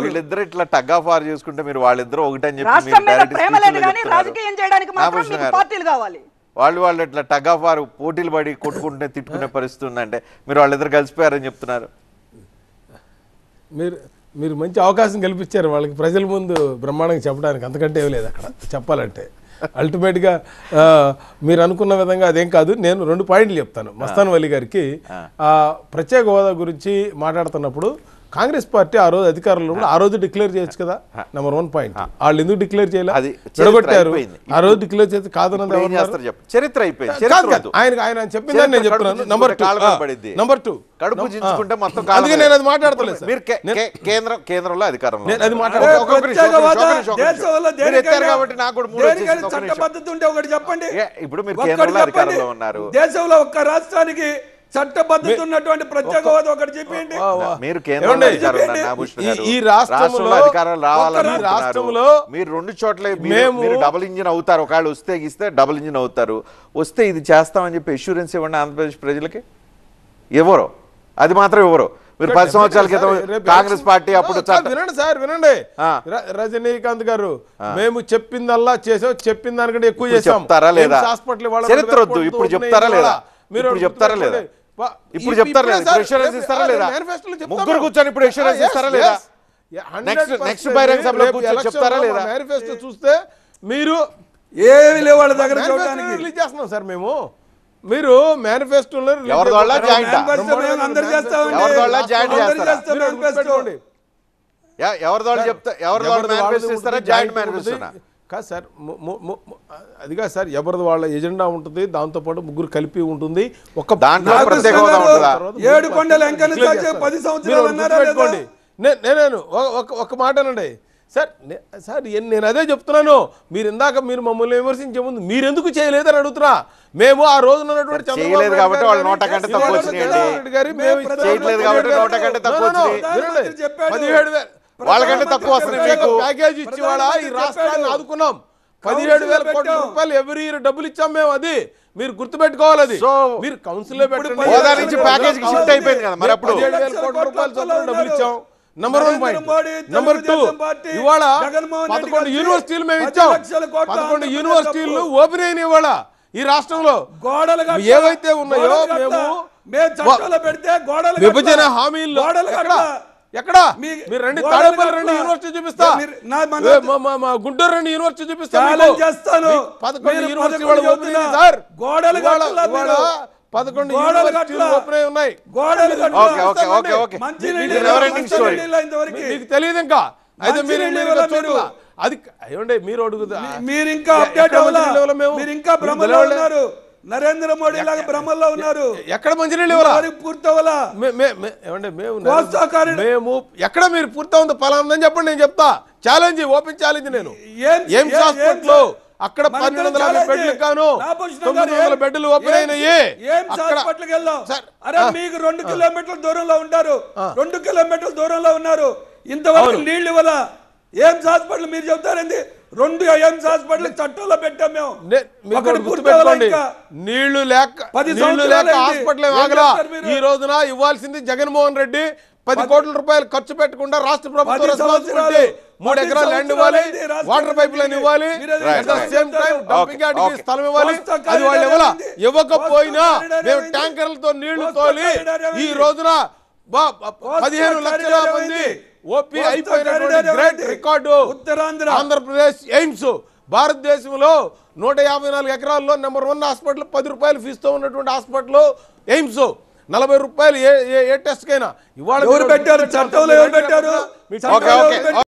వీళ్ళిద్దరు ఇట్లా tug of war చేసుకుంటే మీరు వాళ్ళిద్దరు ఒకటని చెప్పి వాళ్ళు ఇట్లా టగ్ ఆఫ్ వార్ పోటీలు పడి కొట్టుకుంటే తిట్టుకునే పరిస్థితి ఉందంటే మీరు వాళ్ళిద్దరు కలిసిపోయారని చెప్తున్నారు. మీరు మంచి అవకాశం కల్పించారు వాళ్ళకి ప్రజల ముందు బ్రహ్మాండంగా చెప్పడానికి, అంతకంటే ఏం లేదు అక్కడ చెప్పాలంటే. అల్టిమేట్గా మీరు అనుకున్న విధంగా అదేం కాదు. నేను 2 పాయింట్లు చెప్తాను. మస్తాన్ వలి గారికి ప్రత్యేక హోదా గురించి మాట్లాడుతున్నప్పుడు కాంగ్రెస్ పార్టీ ఆ రోజు అధికారంలో కూడా ఆ రోజు డిక్లేర్ చేయొచ్చు కదా. Number 1 point. వాళ్ళు ఎందుకు డిక్లేర్ చేయలేదు, చెడగొట్టారు. ఆ రోజు డిక్లేర్ చేస్తే కాదన్నది చరిత్ర అయిపోయింది. ఆయన చెప్పిందని నేను చెప్తున్నాను. నెంబర్ 2 కడుపు చించుకుంటే మొత్తం అందుకే నేను అది మాట్లాడతలేదు. కేంద్రంలో అధికారంలో ఇప్పుడు మీరు కేంద్రంలో అధికారంలో ఉన్నారు. దేశంలో ఒక్క రాష్ట్రానికి చట్టబద్ధత ఉన్నటువంటి ప్రత్యేక హోదా ఒకటి చెప్పండి. మీరు కేంద్రంలో ఈ రాష్ట్రంలో అధికారం రావాలని రాష్ట్రంలో మీరు 2 చోట్ల మీరు డబుల్ ఇంజిన్ అవుతారు. ఒకవేళ వస్తే ఇస్తే డబుల్ ఇంజిన్ అవుతారు. వస్తే ఇది చేస్తామని చెప్పి అష్యూరెన్స్ ఇవ్వండి ఆంధ్రప్రదేశ్ ప్రజలకి. ఎవరు అది మాత్రం ఎవరు? మీరు 10 సంవత్సరాల క్రితం కాంగ్రెస్ పార్టీ అప్పుడు వినండి రజనీకాంత్ గారు, మేము చెప్పిందల్లా చేసాం, చెప్పిన దానికంటే ఎక్కువ చేసాం. చెప్తారా లేదా? చరిత్ర వద్దు, ఇప్పుడు చెప్తారా లేదా? మీరు చెప్తారా లేదా? ఇప్పుడు చెప్తారా లేదా? ఇన్సూరెన్స్ ఇస్తారా లేదా? ముగ్గురు కూర్చొని ఇప్పుడు ఇన్సూరెన్స్ ఇస్తారా లేదా? నెక్స్ట్ బహిరంగ సభలో కూర్చొని చెప్తారా లేదా? మేనిఫెస్టో చూస్తే మీరు ఏమి లేవు వాళ్ళ దగ్గర రిలీజ్ చేస్తున్నాం సార్ మేము. మీరు మేనిఫెస్టోలో కాదు సార్, అది కాదు సార్, ఎవరిది వాళ్ళ ఎజెండా ఉంటుంది, దాంతోపాటు ముగ్గురు కలిపి ఉంటుంది. ఒక దాంట్లో నేను ఒక మాట అనండి సార్. సార్ నేను అదే చెప్తున్నాను. మీరు ఇందాక మీరు మమ్మల్ని విమర్శించే ముందు మీరు ఎందుకు చేయలేదని అడుగుతున్నా. మేము ఆ రోజు చేయలేదు కాబట్టి వాళ్ళు 100 కంటే తక్కువ వాళ్ళకంటే తక్కువ ప్యాకేజ్ ఇచ్చి వాళ్ళ ఈ రాష్ట్రాన్ని ఆదుకున్నాం. 17,000 కోట్ల రూపాయలు ఎవ్రీ ఇయర్ డబ్బులు ఇచ్చాం మేము. అది మీరు గుర్తుపెట్టుకోవాలి. అది మీరు కౌన్సిల్ లో పెట్టండి. 17,000 కోట్ల రూపాయలు డబ్బులు ఇచ్చాం. Number 1 point. నెంబర్ 2, ఇవాళ 11 యూనివర్సిటీలు మేము ఇచ్చాం. 11 యూనివర్సిటీలు ఓపెన్ అయిన ఇవాళ ఈ రాష్ట్రంలో ఏవైతే ఉన్నాయో మేము విభజన హామీల్లో ఎక్కడ మీరు రండి, తాడేపల్లి రండి, యూనివర్సిటీ చూపిస్తా. గుంటూరు రండి, యూనివర్సిటీ చూపిస్తా. 11 యూనివర్సిటీ వాళ్ళు ఓపెన్ అయింది సార్. 11 యూనివర్సిటీలు ఓపెన్ అయి ఉన్నాయి. మీకు తెలియదు ఇంకా. అయితే మీరు అది ఏమండి మీరు అడుగుతా, మీరు ఇంకా అప్డేట్ అవ్వలేదు. మీరు ఇంకా భ్రమలో ఉన్నారు. నరేంద్ర మోడీ లాగా భ్రమల్లో ఉన్నారు. ఎక్కడ మంచినీళ్ళు పూర్తవలా? మేము ఎక్కడ మీరు పూర్తవుందో పలాందని చెప్పండి, నేను చెప్తా. Challenge, open challenge. నేను ఎయిమ్స్ హాస్పిటల్ అక్కడ 1250 బెడ్లు కాను 900 బెడ్లు ఓపెన్ అయినాయి. మీకు 2 కిలోమీటర్ల దూరంలో ఉంటారు. 2 కిలోమీటర్ల దూరంలో ఉన్నారు. ఇంతవరకు నీళ్లు ఇవ్వాల. ఎయిమ్స్ హాస్పిటల్ మీరు చెప్తారండి. 2 ఎయిమ్స్ హాస్పిటల్ చట్టంలో పెట్టాం మేము. నీళ్లు లేక హాస్పిటల్ ఆగలా. ఈ రోజున ఇవ్వాల్సింది జగన్మోహన్ రెడ్డి 10 కోట్ల రూపాయలు ఖర్చు పెట్టకుండా రాష్ట్ర ప్రభుత్వం రెస్పాన్సిబిలిటీ. 3 ఎకరాలు ల్యాండ్ ఇవ్వాలి, వాటర్ పైప్ లైన్ ఇవ్వాలి, స్థలం ఇవ్వాలి. అది వాళ్ళు ఇవ్వకపోయినా మేము ట్యాంకర్లతో నీళ్లు తోలి ఈ రోజున 15 లక్షల మంది ఓపీ అయిపోయినటువంటి గ్రేట్ రికార్డు ఆంధ్రప్రదేశ్ ఎయిమ్స్. భారతదేశంలో 154 ఎకరాల్లో నెంబర్ 1 హాస్పిటల్. 10 రూపాయలు ఫీజుతో ఉన్నటువంటి హాస్పిటల్ ఎయిమ్స్. 40 రూపాయలు ఏ టెస్ట్ కైనా. ఇవాళ ఎవరు పెట్టారు చట్టంలో? ఎవరు పెట్టారు?